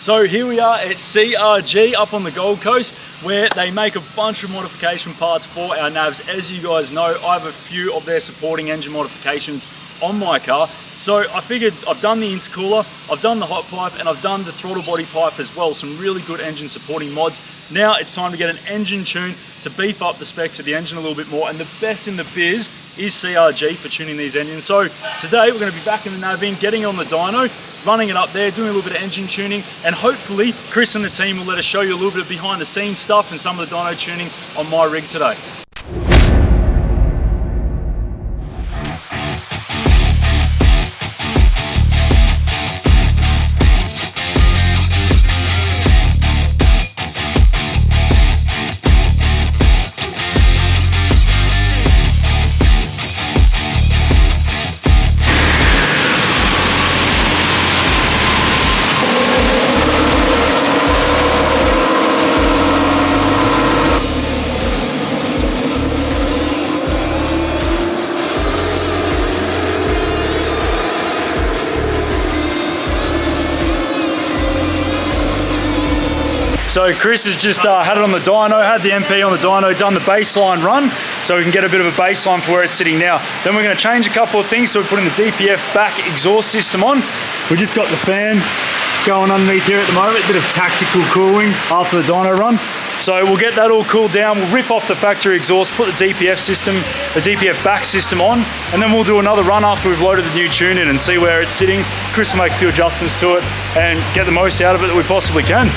So here we are at CRG up on the Gold Coast, where they make a bunch of modification parts for our navs. As you guys know, I have a few of their supporting engine modifications on my car. So I figured I've done the intercooler, I've done the hot pipe, and I've done the throttle body pipe as well. Some really good engine supporting mods. Now it's time to get an engine tune to beef up the specs of the engine a little bit more, and the best in the biz is CRG for tuning these engines. So today we're going to be back in the nav in, getting on the dyno, running it up there, doing a little bit of engine tuning, and hopefully Chris and the team will let us show you a little bit of behind the scenes stuff and some of the dyno tuning on my rig today. So Chris has just had it on the dyno, had the MP on the dyno, done the baseline run, so we can get a bit of a baseline for where it's sitting now. Then we're going to change a couple of things, so we're putting the DPF back exhaust system on. We just got the fan going underneath here at the moment, a bit of tactical cooling after the dyno run. So we'll get that all cooled down, we'll rip off the factory exhaust, put the DPF system, the DPF back system on, and then we'll do another run after we've loaded the new tune in and see where it's sitting. Chris will make a few adjustments to it and get the most out of it that we possibly can.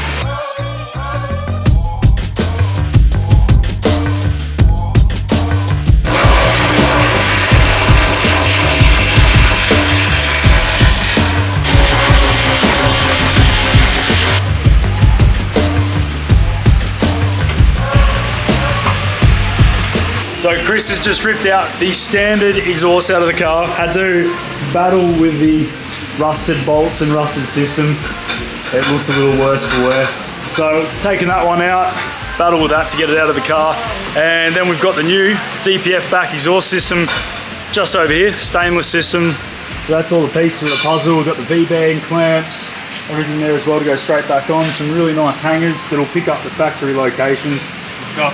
So Chris has just ripped out the standard exhaust out of the car. Had to battle with the rusted bolts and rusted system. It looks a little worse for wear. So taking that one out, battle with that to get it out of the car. And then we've got the new DPF back exhaust system just over here, stainless system. So that's all the pieces of the puzzle. We've got the V-band clamps, everything there as well to go straight back on. Some really nice hangers that'll pick up the factory locations. We've got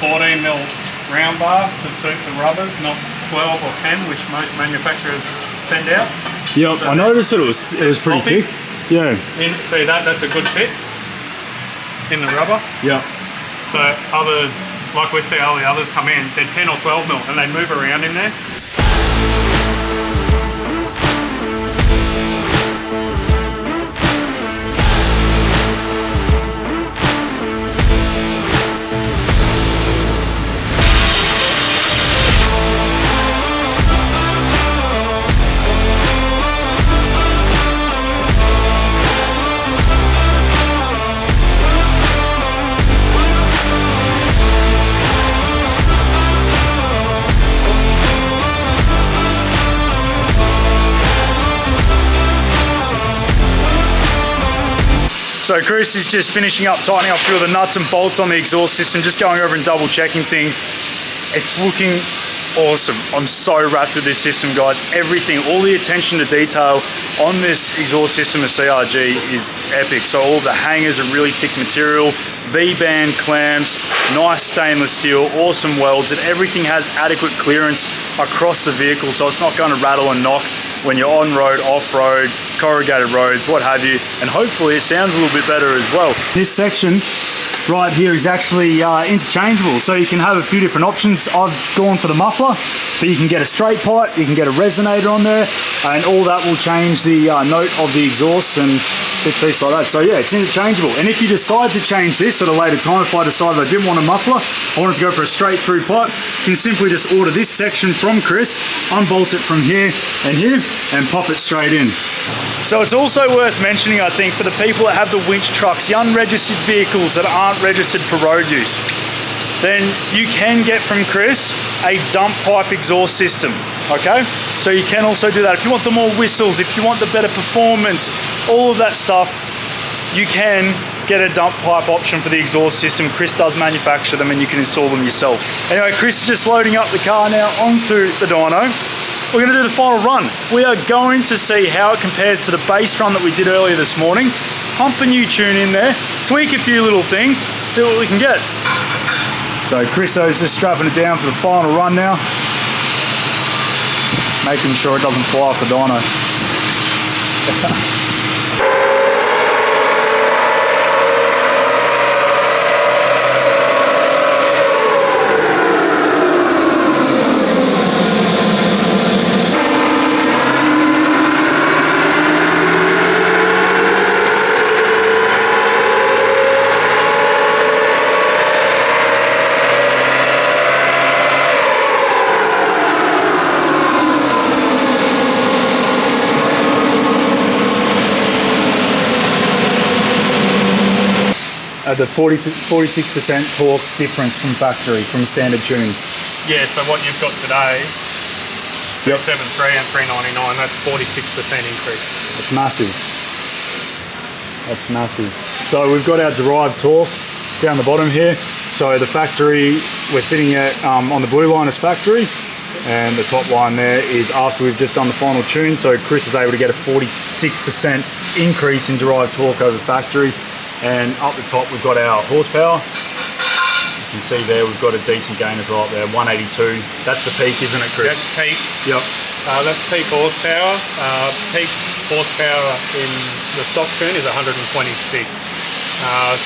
14mm round bar to suit the rubbers, not 12 or 10, which most manufacturers send out. Yep, so I noticed that it was pretty thick. Yeah. See that's a good fit in the rubber. Yeah. So others, like we see all the others come in, they're 10 or 12mm and they move around in there. So Chris is just finishing up, tightening up a few of the nuts and bolts on the exhaust system, just going over and double checking things. It's looking awesome. I'm so wrapped with this system, guys. Everything, all the attention to detail on this exhaust system of CRG is epic. So all the hangers are really thick material, V-band clamps, nice stainless steel, awesome welds, and everything has adequate clearance across the vehicle, so it's not going to rattle and knock when you're on road, off road, corrugated roads, what have you, and hopefully it sounds a little bit better as well. This section right here is actually interchangeable, so you can have a few different options. I've gone for the muffler, but you can get a straight pipe, you can get a resonator on there, and all that will change the note of the exhaust and bits like that. So yeah, it's interchangeable. And if you decide to change this at a later time, if I decided I didn't want a muffler, I wanted to go for a straight through pipe, you can simply just order this section from Chris, unbolt it from here and here, and pop it straight in. So it's also worth mentioning, I think, for the people that have the winch trucks, the unregistered vehicles that aren't registered for road use, then you can get from Chris a dump pipe exhaust system, okay? So you can also do that. If you want the more whistles, if you want the better performance, all of that stuff, you can get a dump pipe option for the exhaust system. Chris does manufacture them and you can install them yourself. Anyway, Chris is just loading up the car now onto the dyno. We're going to do the final run. We are going to see how it compares to the base run that we did earlier this morning. pump a new tune in there, tweak a few little things, see what we can get. So Chriso's just strapping it down for the final run now. Making sure it doesn't fly off the dyno. The 46% torque difference from factory, from standard tune. Yeah, so what you've got today, Yep. 273 and 399, that's 46% increase. It's massive. That's massive. So we've got our derived torque down the bottom here. So the factory, we're sitting at on the blue line is factory, and the top line there is after we've just done the final tune. So Chris was able to get a 46% increase in derived torque over factory. And up the top we've got our horsepower. You can see there we've got a decent gain as well up there, 182. That's the peak, isn't it, Chris? That's peak. Yep. That's peak horsepower. Peak horsepower in the stock tune is 126.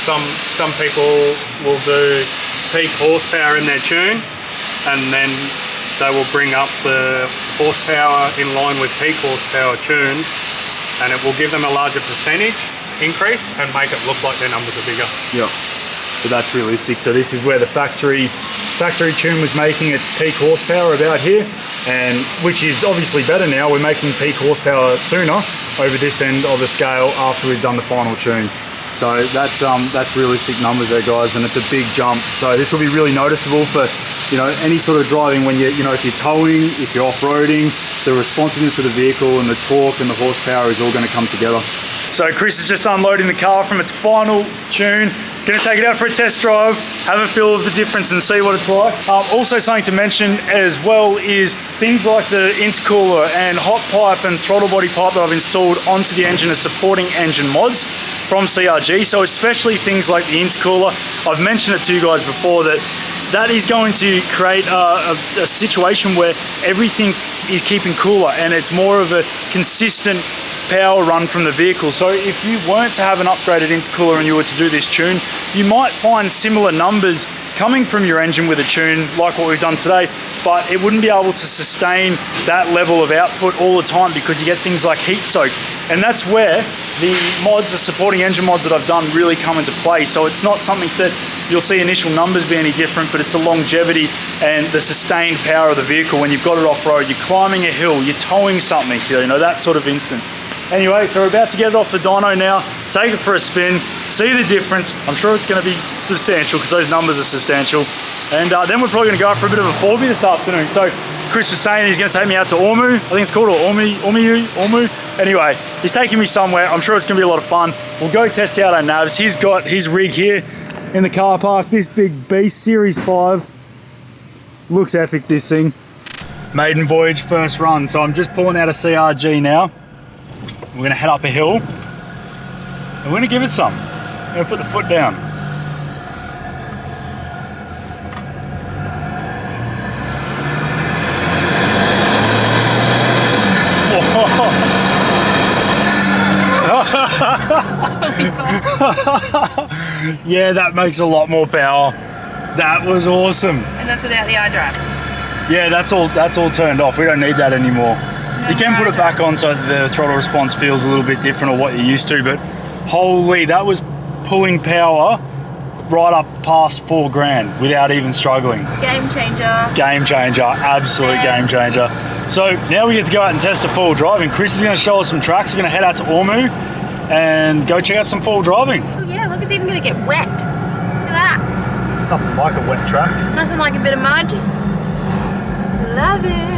Some people will do peak horsepower in their tune, and then they will bring up the horsepower in line with peak horsepower tune, and it will give them a larger percentage increase and make it look like their numbers are bigger. Yep. So that's realistic. So this is where the factory tune was making its peak horsepower about here, and which is obviously better now. We're making peak horsepower sooner over this end of the scale after we've done the final tune. So that's realistic numbers there, guys, and it's a big jump. So this will be really noticeable for, you know, any sort of driving when you know, if you're towing, if you're off-roading, the responsiveness of the vehicle and the torque and the horsepower is all going to come together. So Chris is just unloading the car from its final tune. Gonna take it out for a test drive, have a feel of the difference and see what it's like. Also something to mention as well is things like the intercooler and hot pipe and throttle body pipe that I've installed onto the engine as supporting engine mods from CRG. So especially things like the intercooler, I've mentioned it to you guys before that is going to create a situation where everything is keeping cooler and it's more of a consistent power run from the vehicle. So if you weren't to have an upgraded intercooler and you were to do this tune, you might find similar numbers coming from your engine with a tune like what we've done today, but it wouldn't be able to sustain that level of output all the time because you get things like heat soak. And that's where the mods, the supporting engine mods that I've done really come into play. So it's not something that you'll see initial numbers be any different, but it's the longevity and the sustained power of the vehicle when you've got it off-road, you're climbing a hill, you're towing something, you know, that sort of instance. Anyway, so we're about to get it off the dyno now, take it for a spin, see the difference. I'm sure it's going to be substantial because those numbers are substantial. And then we're probably going to go out for a bit of a 4wd this afternoon. So Chris was saying he's going to take me out to Ormeau, I think it's called, or Ormeau. Anyway, he's taking me somewhere. I'm sure it's going to be a lot of fun. We'll go test out our navs. He's got his rig here in the car park, this big beast, Series 5. Looks epic, this thing. Maiden voyage, first run. So I'm just pulling out a CRG now. We're going to head up a hill and we're going to give it some. We're going to put the foot down. Yeah, that makes a lot more power. That was awesome. And that's without the iDrive? Yeah, that's all turned off. We don't need that anymore. You can put it back on so the throttle response feels a little bit different or what you're used to, but holy, that was pulling power right up past 4 grand without even struggling. Game changer. Game changer, absolute game changer. So now we get to go out and test a 4-wheel driving. Chris is going to show us some tracks. We're going to head out to Ormeau and go check out some 4-wheel driving. Oh yeah, look, it's even going to get wet. Look at that. Nothing like a wet track. Nothing like a bit of mud. Love it.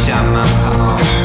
Shot my paw.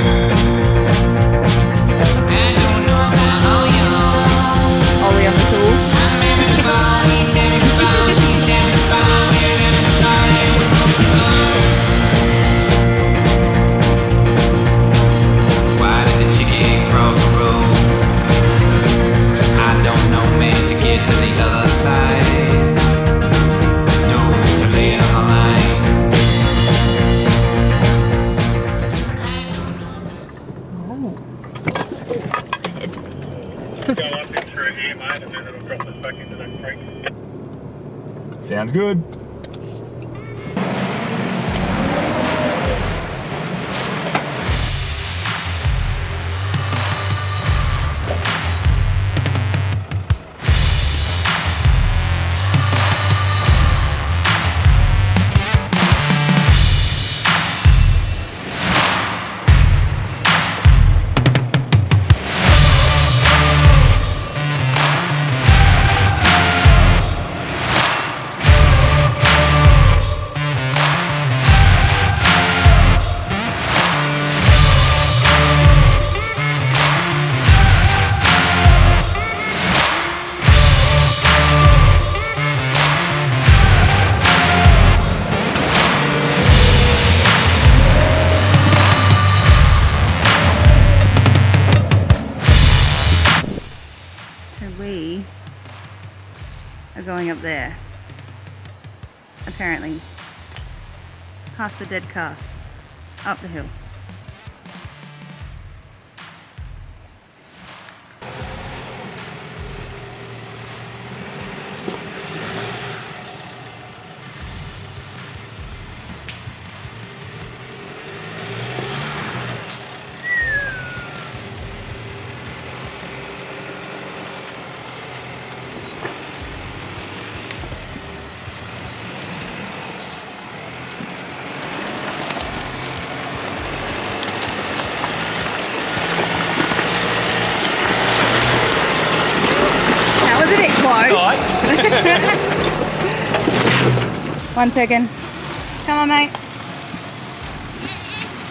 Head. Go up in through here, mate, and then it'll drop us back into that creek. Sounds good. We are going up there, apparently, past the dead car, up the hill. One second. Come on, mate.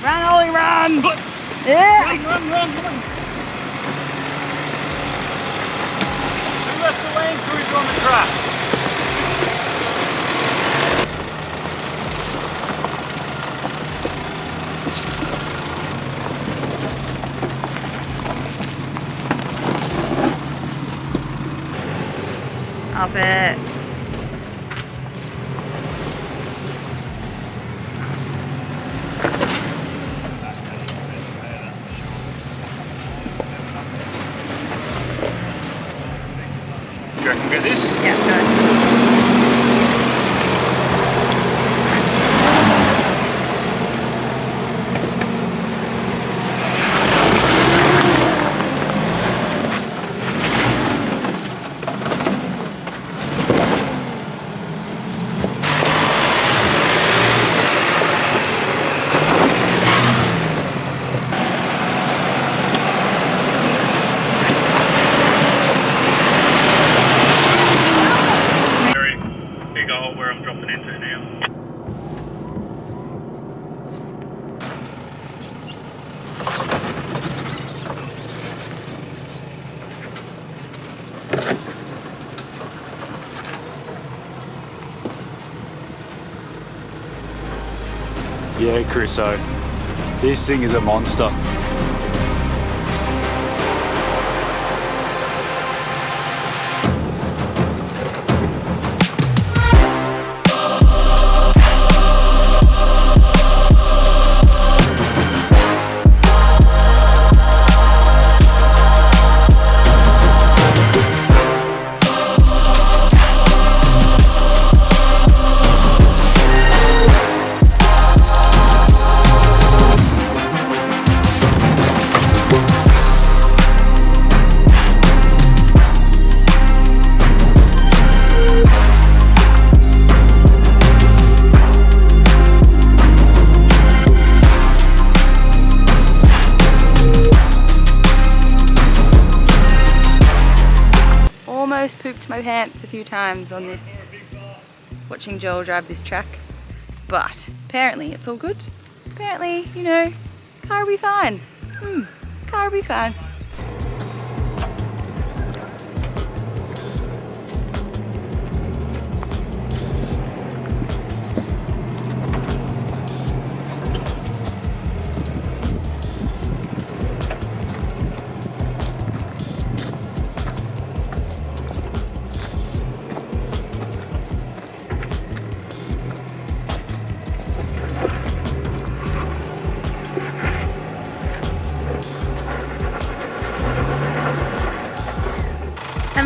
Run, Ollie, run! Yeah. Run! Who left the Land Cruiser on the track? Up it. You reckon we'll get this? Yeah, good. Yeah, Crusoe. This thing is a monster. Almost pooped my pants a few times on this, watching Joel drive this track, but apparently it's all good. Apparently, you know, car will be fine. Car will be fine.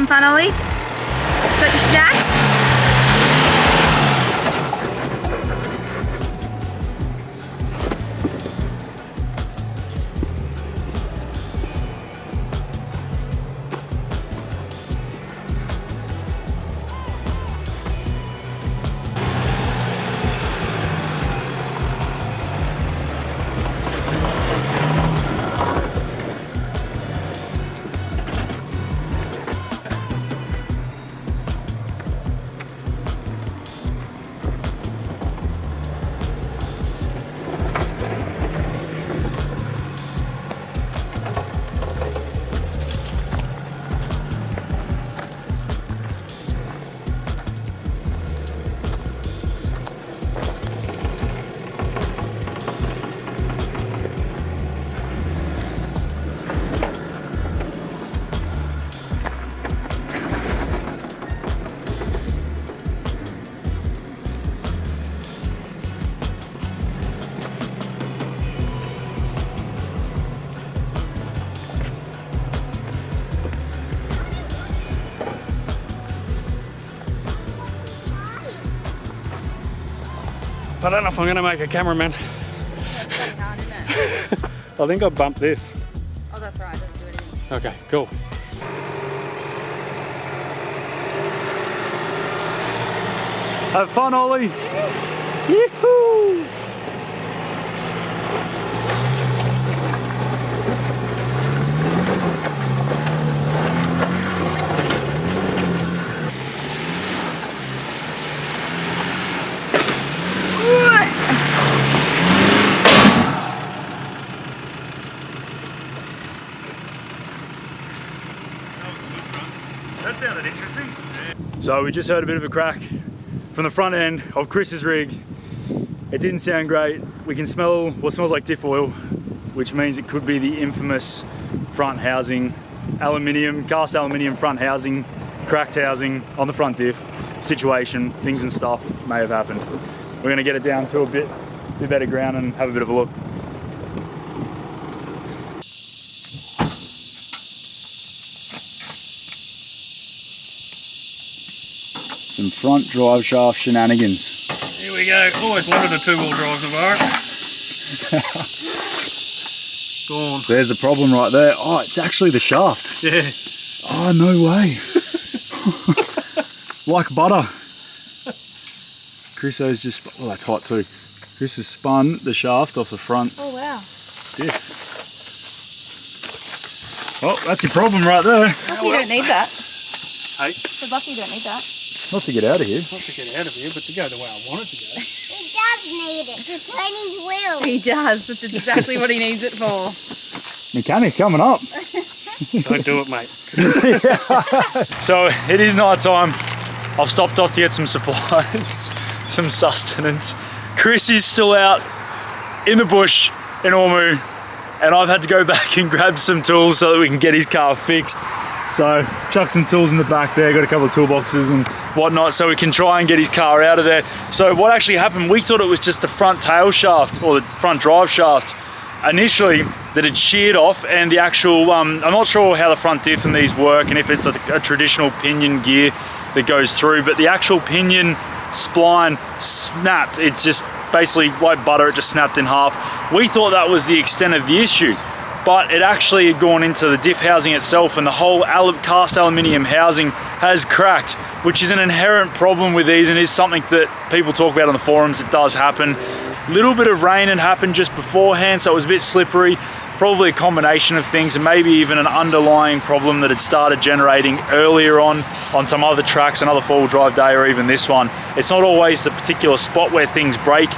some fun, Ollie? Got your snacks? I don't know if I'm going to make a cameraman. That's pretty hard, isn't it? I think I bumped this. Oh, that's right, it doesn't do anything. Okay, cool. Have fun, Ollie. Yee-hoo! That sounded interesting. So we just heard a bit of a crack from the front end of Chris's rig. It didn't sound great. We can smell what smells like diff oil, which means it could be the infamous front housing, cast aluminium front housing, cracked housing on the front diff situation. Things and stuff may have happened. We're gonna get it down to a bit better ground and have a bit of a look. Some front drive shaft shenanigans. Here we go. Always wanted a two-wheel drive Navara. Gone. There's the problem right there. Oh, it's actually the shaft. Yeah. Oh, no way. Like butter. Chris has just, oh, that's hot too. Chris has spun the shaft off the front Oh, wow. diff. Oh, that's your problem right there. Lucky you don't need that. Hey, So lucky you don't need that. Not to get out of here. not to get out of here, but to go the way I want it to go. He does need it to turn his wheel. He does. That's exactly what he needs it for. Mechanic coming up. Don't do it, mate. So it is night time. I've stopped off to get some supplies, some sustenance. Chris is still out in the bush in Ormeau, and I've had to go back and grab some tools so that we can get his car fixed. So chuck some tools in the back there, got a couple of toolboxes and whatnot so we can try and get his car out of there. So what actually happened, we thought it was just the front tail shaft or the front drive shaft initially that had sheared off, and the actual, I'm not sure how the front diff and these work and if it's a traditional pinion gear that goes through, but the actual pinion spline snapped. It's just basically like butter, it just snapped in half. We thought that was the extent of the issue, but it actually had gone into the diff housing itself, and the whole cast aluminium housing has cracked, which is an inherent problem with these and is something that people talk about on the forums. It does happen. Little bit of rain had happened just beforehand, so it was a bit slippery. Probably a combination of things, and maybe even an underlying problem that had started generating earlier on some other tracks, another four-wheel drive day, or even this one. It's not always the particular spot where things break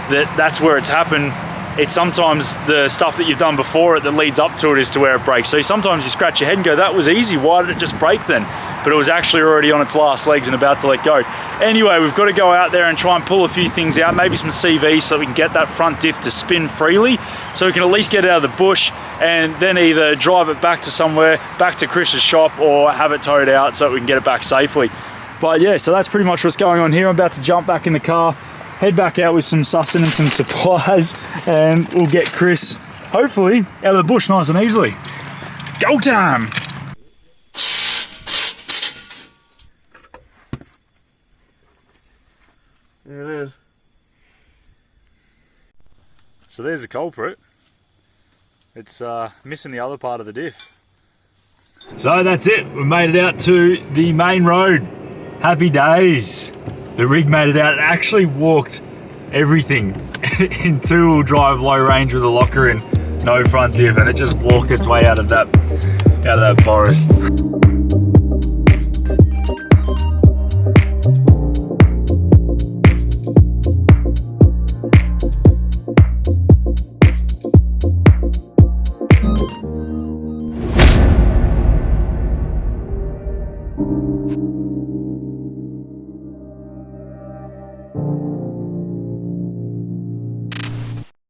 that's where it's happened. It's sometimes the stuff that you've done before it that leads up to it as to where it breaks. So sometimes you scratch your head and go, that was easy, why did it just break then? But it was actually already on its last legs and about to let go. Anyway, we've got to go out there and try and pull a few things out, maybe some CV so we can get that front diff to spin freely, so we can at least get it out of the bush and then either drive it back to somewhere, back to Chris's shop, or have it towed out so we can get it back safely. But yeah, so that's pretty much what's going on here. I'm about to jump back in the car, head back out with some sustenance and supplies, and we'll get Chris, hopefully, out of the bush nice and easily. It's go time! There it is. So there's the culprit. It's missing the other part of the diff. So that's it. We made it out to the main road. Happy days. The rig made it out. It actually walked everything in two-wheel drive, low range with a locker and no front diff, and it just walked its way out of that forest.